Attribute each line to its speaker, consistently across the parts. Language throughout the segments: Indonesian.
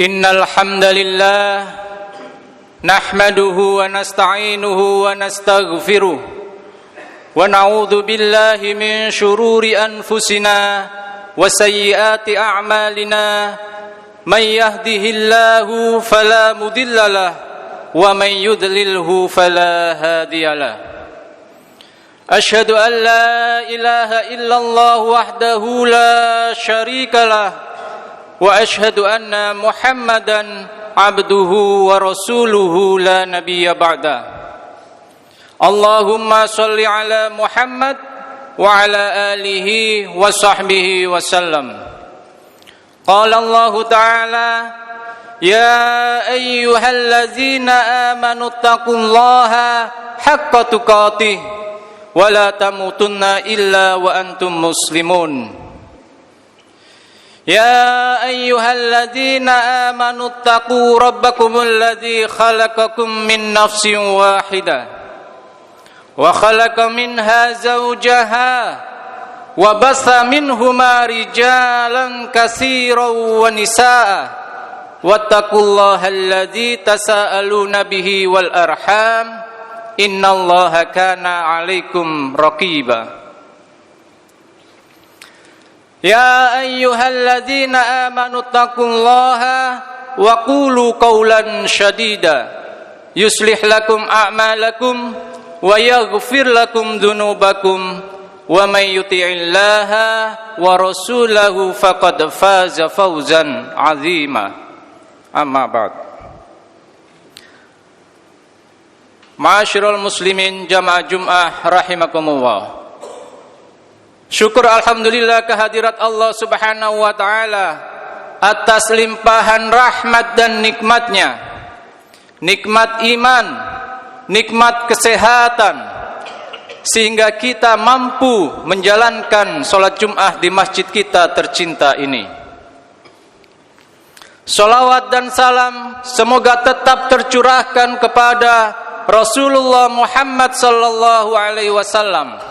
Speaker 1: Innal hamdalillah nahmaduhu wa nasta'inuhu wa nastaghfiruh wa na'udzu billahi min shururi anfusina wa sayyiati a'malina may yahdihillahu fala mudhillalah wa may yudlilhu fala hadiyalah. Ashhadu an la ilaha illallah wahdahu la syarikalah wa ashhadu anna Muhammadan abduhu wa rasuluhu la nabiyya ba'da. Allahumma shalli ala Muhammad wa ala alihi wa sahbihi wa sallam. Qala Allah ta'ala, ya ayyuhallazina amanu taqullaha haqqa tuqatih wa la tamutunna illa wa antum muslimun. يا أيها الذين آمنوا اتقوا ربكم الذي خلقكم من نفس واحدة وخلق منها زوجها وبث منهما رجالا كثيرا ونساء واتقوا الله الذي تساءلون به والأرحام إن الله كان عليكم رقيبا. يا أيها الذين آمنوا اتقوا الله وقولوا قولا سديدا يصلح لكم أعمالكم ويغفر لكم ذنوبكم ومن يطع الله ورسوله فقد فاز فوزا عظيما. أما بعد. Ma'asyiral muslimin jamaah Jum'ah rahimakumullah. Syukur alhamdulillah kehadirat Allah subhanahu wa ta'ala atas limpahan rahmat dan nikmatnya. Nikmat iman, nikmat kesehatan, sehingga kita mampu menjalankan sholat Jum'ah di masjid kita tercinta ini. Salawat dan salam semoga tetap tercurahkan kepada Rasulullah Muhammad sallallahu alaihi wasallam.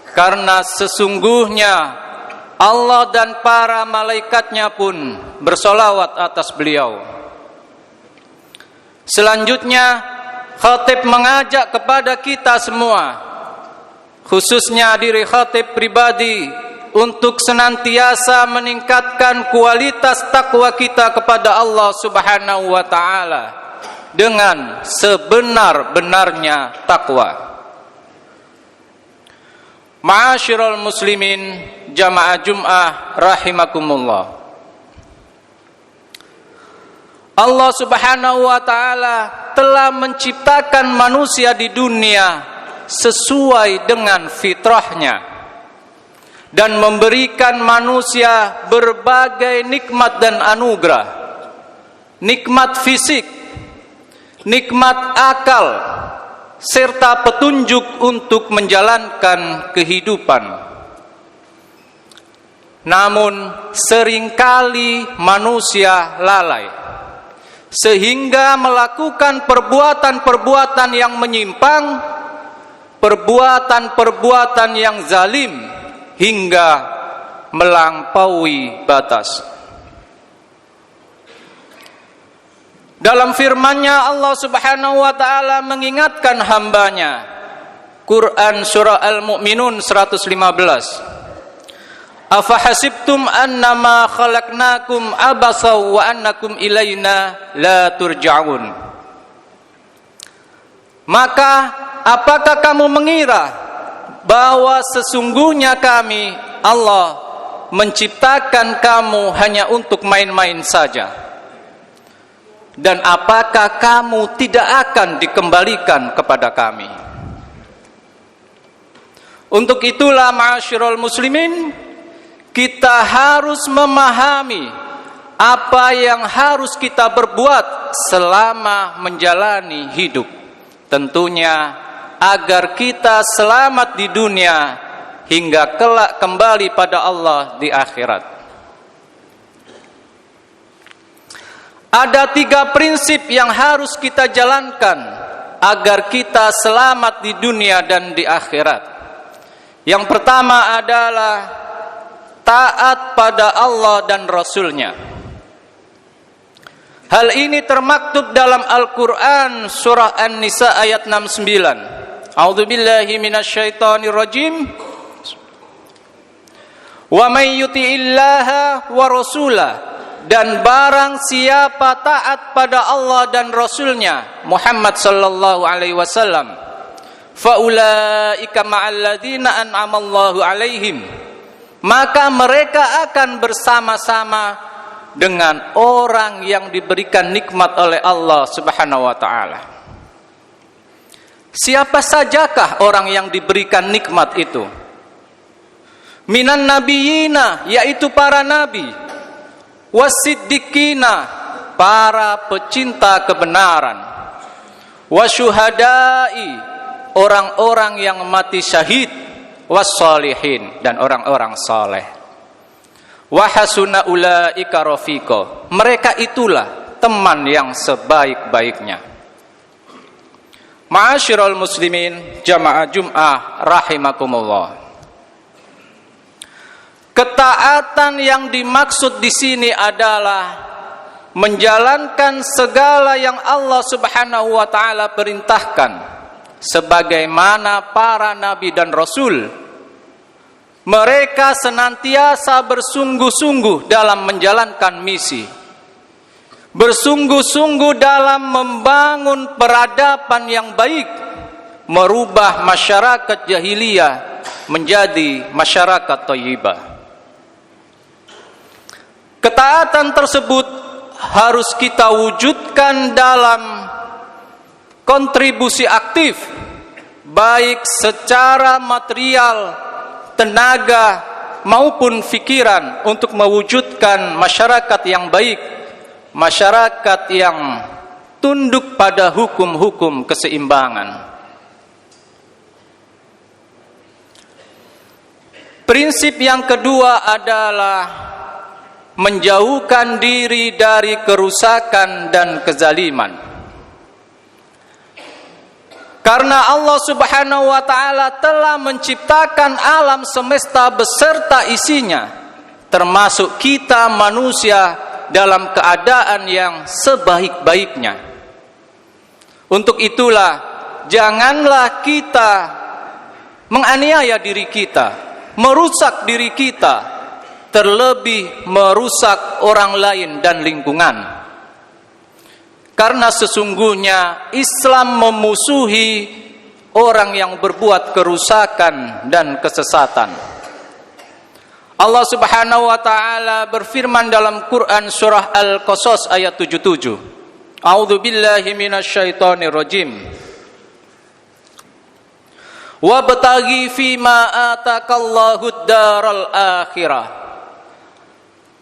Speaker 1: Karena sesungguhnya Allah dan para malaikatnya pun bersolawat atas beliau. Selanjutnya, khatib mengajak kepada kita semua, khususnya diri khatib pribadi, untuk senantiasa meningkatkan kualitas takwa kita kepada Allah subhanahu wa ta'ala dengan sebenar-benarnya takwa. Ma'asyiral muslimin jamaah Jum'ah rahimakumullah. Allah subhanahu wa ta'ala telah menciptakan manusia di dunia sesuai dengan fitrahnya dan memberikan manusia berbagai nikmat dan anugerah. Nikmat fisik, nikmat akal, serta petunjuk untuk menjalankan kehidupan. Namun seringkali manusia lalai sehingga melakukan perbuatan-perbuatan yang menyimpang, perbuatan-perbuatan yang zalim hingga melampaui batas. Dalam firman-Nya Allah Subhanahu wa taala mengingatkan hambanya. Quran surah Al-Mu'minun 115. Afa hasibtum annama khalaqnakum abasa wa annakum ilaina la turja'un. Maka apakah kamu mengira bahwa sesungguhnya kami Allah menciptakan kamu hanya untuk main-main saja? Dan apakah kamu tidak akan dikembalikan kepada kami? Untuk itulah ma'asyiral muslimin, kita harus memahami apa yang harus kita berbuat selama menjalani hidup. Tentunya agar kita selamat di dunia hingga kelak kembali pada Allah di akhirat. Ada 3 prinsip yang harus kita jalankan agar kita selamat di dunia dan di akhirat. Yang pertama adalah taat pada Allah dan Rasul-Nya. Hal ini termaktub dalam Al-Quran surah An-Nisa ayat 69. A'udzubillahi minasyaitonir rajim. Wa may yuti'illaha wa rasulah, dan barang siapa taat pada Allah dan Rasulnya Muhammad sallallahu alaihi wasallam, faulaika ma'alladzina an'amallahu alaihim, maka mereka akan bersama-sama dengan orang yang diberikan nikmat oleh Allah Subhanahu wa taala. Siapa sajakah orang yang diberikan nikmat itu? Minan nabiyina, yaitu para nabi, wasiddiqina, para pecinta kebenaran, wasyuhada'i, orang-orang yang mati syahid, wassalihin, dan orang-orang saleh. Wahasuna ulaika rafiqa, mereka itulah teman yang sebaik-baiknya. Ma'asyiral muslimin, jamaah Jum'ah rahimakumullah. Ketaatan yang dimaksud di sini adalah menjalankan segala yang Allah Subhanahu wa taala perintahkan, sebagaimana para nabi dan rasul. Mereka senantiasa bersungguh-sungguh dalam menjalankan misi, bersungguh-sungguh dalam membangun peradaban yang baik, merubah masyarakat jahiliyah menjadi masyarakat thayyibah. Ketaatan tersebut harus kita wujudkan dalam kontribusi aktif, baik secara material, tenaga, maupun pikiran, untuk mewujudkan masyarakat yang baik, masyarakat yang tunduk pada hukum-hukum keseimbangan. Prinsip yang kedua adalah menjauhkan diri dari kerusakan dan kezaliman. Karena Allah Subhanahu wa taala telah menciptakan alam semesta beserta isinya, termasuk kita manusia, dalam keadaan yang sebaik-baiknya. Untuk itulah janganlah kita menganiaya diri kita, merusak diri kita, terlebih merusak orang lain dan lingkungan. Karena sesungguhnya Islam memusuhi orang yang berbuat kerusakan dan kesesatan. Allah Subhanahu wa taala berfirman dalam Quran surah Al-Qasas ayat 77. A'udzubillahi minasyaitonir rajim. Wabtaghi fima atakallahu ad-daral akhirah,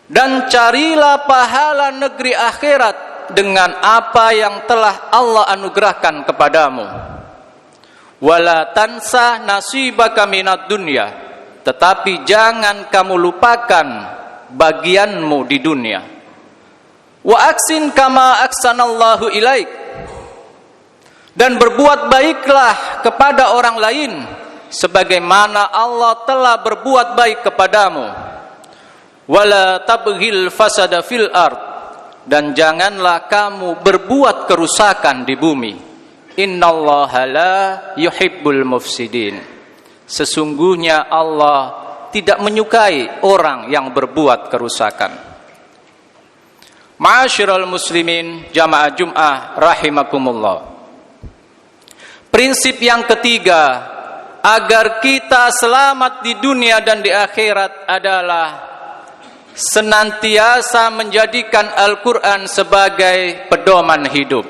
Speaker 1: dan carilah pahala negeri akhirat dengan apa yang telah Allah anugerahkan kepadamu. Wala tansa nasibaka minad dunya, tetapi jangan kamu lupakan bagianmu di dunia. Wa aksin kama aksanallahu ilaik, dan berbuat baiklah kepada orang lain sebagaimana Allah telah berbuat baik kepadamu. Wala tabghil fasada fil ard, dan janganlah kamu berbuat kerusakan di bumi. Innallaha la yuhibbul mufsidin, sesungguhnya Allah tidak menyukai orang yang berbuat kerusakan. Ma'asyiral muslimin, jamaah Jum'ah rahimakumullah. Prinsip yang ketiga agar kita selamat di dunia dan di akhirat adalah senantiasa menjadikan Al-Quran sebagai pedoman hidup.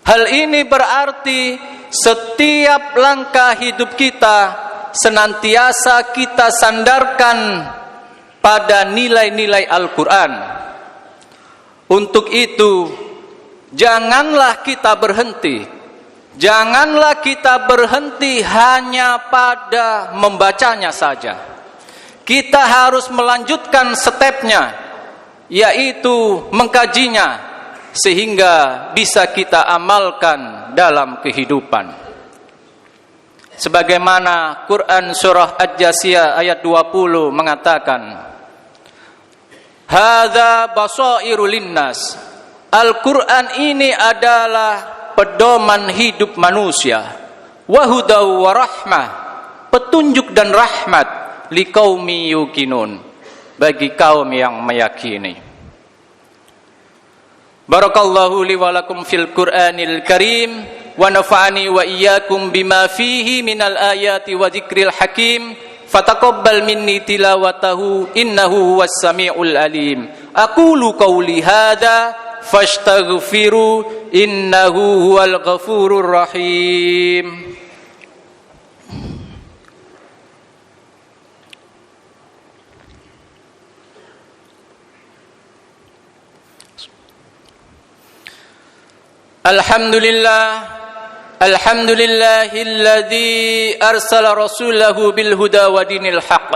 Speaker 1: Hal ini berarti setiap langkah hidup kita senantiasa kita sandarkan pada nilai-nilai Al-Quran. Untuk itu, janganlah kita berhenti. Janganlah kita berhenti hanya pada membacanya saja. Kita harus melanjutkan stepnya, yaitu mengkajinya, sehingga bisa kita amalkan dalam kehidupan. Sebagaimana Quran surah Ad-Jasiyah ayat 20 mengatakan, Hadza basairu linnas. Al-Quran ini adalah pedoman hidup manusia. Wa hudaw wa rahmah, petunjuk dan rahmat liqaumi yuqinun, bagi kaum yang meyakini. Barakallahu li wa lakum fil Qur'anil Karim wa nafa'ani wa iyyakum bima fihi minal ayati wa dzikril hakim. Fataqabbal minni tilawatahu innahu huwas samiul alim. Aqulu qawli hadza fastaghfiru innahu huwal ghafurur rahim. Alhamdulillahilladzi arsala rasulahu bil huda wa dinil haqq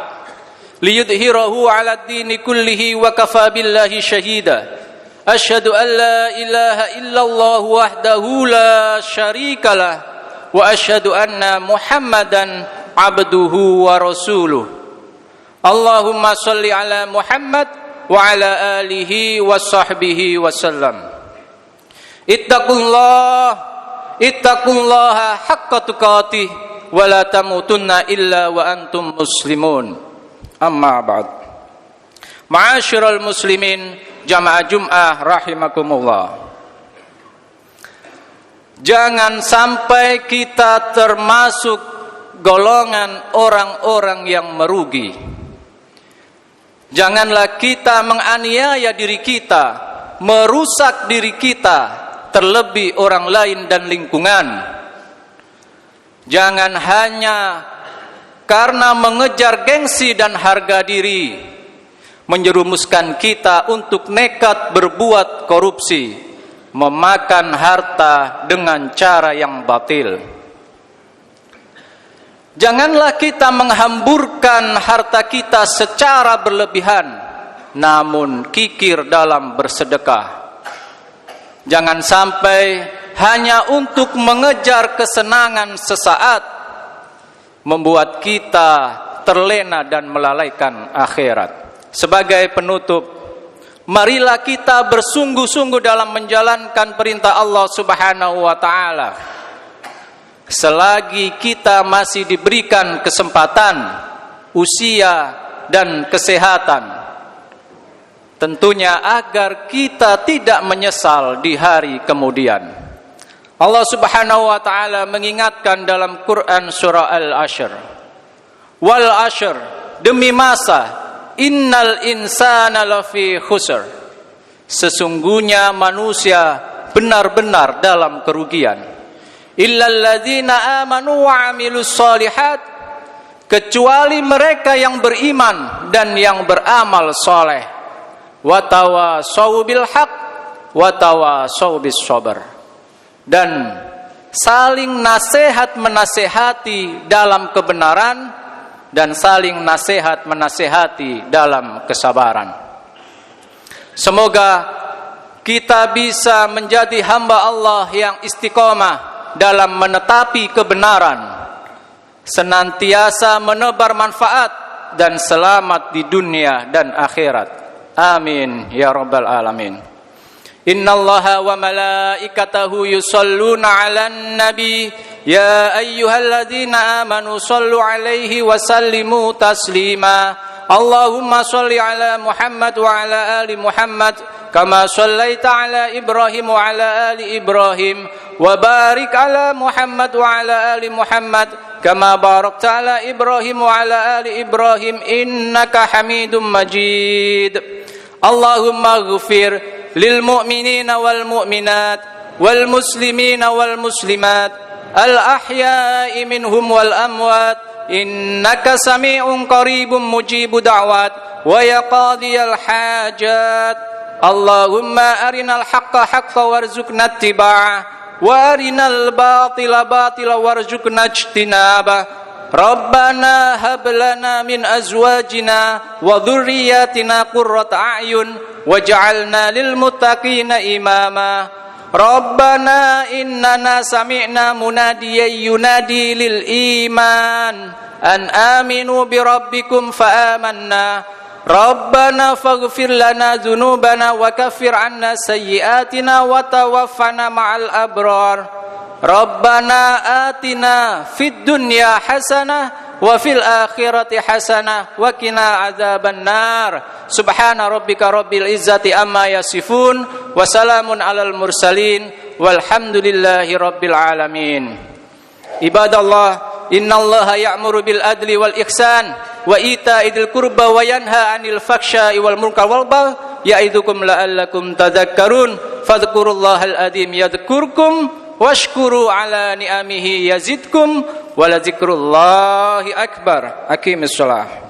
Speaker 1: liyudhhirahu 'alad dini kullihi wa kafa billahi shahida. Asyhadu an la ilaha illallah wahdahu la syarikalah wa asyhadu anna Muhammadan 'abduhu wa rasuluh. Allahumma shalli 'ala Muhammad wa 'ala alihi wa sahbihi wa sallam. Ittaqullaha haqqa tuqatih wa la tamutunna illa wa antum muslimun. Amma ba'd. Ma'asyiral muslimin, jamaah Jum'ah rahimakumullah. Jangan sampai kita termasuk golongan orang-orang yang merugi. Janganlah kita menganiaya diri kita, merusak diri kita, terlebih orang lain dan lingkungan. Jangan hanya karena mengejar gengsi dan harga diri menjerumuskan kita untuk nekat berbuat korupsi, memakan harta dengan cara yang batil. Janganlah kita menghamburkan harta kita secara berlebihan, namun kikir dalam bersedekah. Jangan sampai hanya untuk mengejar kesenangan sesaat membuat kita terlena dan melalaikan akhirat. Sebagai penutup, marilah kita bersungguh-sungguh dalam menjalankan perintah Allah Subhanahu wa taala. Selagi kita masih diberikan kesempatan, usia dan kesehatan, tentunya agar kita tidak menyesal di hari kemudian. Allah Subhanahu wa taala mengingatkan dalam Quran surah Al-Ashr. Wal ashr, demi masa, innal insana lafi khusr. Sesungguhnya manusia benar-benar dalam kerugian. Illal ladzina amanu wa 'amilus shalihat, kecuali mereka yang beriman dan yang beramal saleh. Wa tawassaw bil haqq wa tawassaw bis sabr, dan saling nasihat menasehati dalam kebenaran dan saling nasihat menasehati dalam kesabaran. Semoga kita bisa menjadi hamba Allah yang istiqomah dalam menetapi kebenaran, senantiasa menebar manfaat dan selamat di dunia dan akhirat. Amin ya rabbal alamin. Innallaha wa malaikatahu yusalluna 'alan nabi ya ayyuhalladzina amanu sallu 'alaihi wa sallimu taslima. Allahumma salli 'ala Muhammad wa 'ala ali Muhammad kama sallaita 'ala Ibrahim wa 'ala ali Ibrahim wa barik 'ala Muhammad wa 'ala ali Muhammad kama barakta 'ala Ibrahim wa 'ala ali Ibrahim innaka Hamidum Majid. Allahumma ighfir lil mu'minina wal mu'minat wal muslimina wal muslimat al ahya'i minhum wal amwat innaka sami'un qaribun mujibu da'wat wa yaqadiyal hajat. Allahumma arinal haqqa haqqa warzuqna ittiba'ah wa arinal batila batila warzuqna ijtinabah. Rabbana hab lana min azwajina wa dhurriyyatina qurrata a'yun waj'alna lil muttaqina imama. Rabbana innana sami'na munadiyan yunadi lil iman an aminu bi rabbikum fa amanna. Rabbana faghfir lana dzunubana wa kaffir 'anna sayyi'atina wa tawaffana ma'al abrar. Rabbana atina fid dunya hasanah wa fil akhirati hasanah wa qina adzabannar. Subhana rabbika rabbil izzati amma yasifun wa salamun alal mursalin walhamdulillahi rabbil alamin. Ibadallah, innallaha ya'muru bil adli wal ihsan wa ita'idil qurba wa yanha 'anil fakhsya'i wal munkar wal baghi ya'idukum la'allakum tadhakkarun. Fadhkurullahal adzim yadhkurkum washkuru 'ala ni'amihi yazidkum wa la dzikrullahi akbar. Aqimissalah.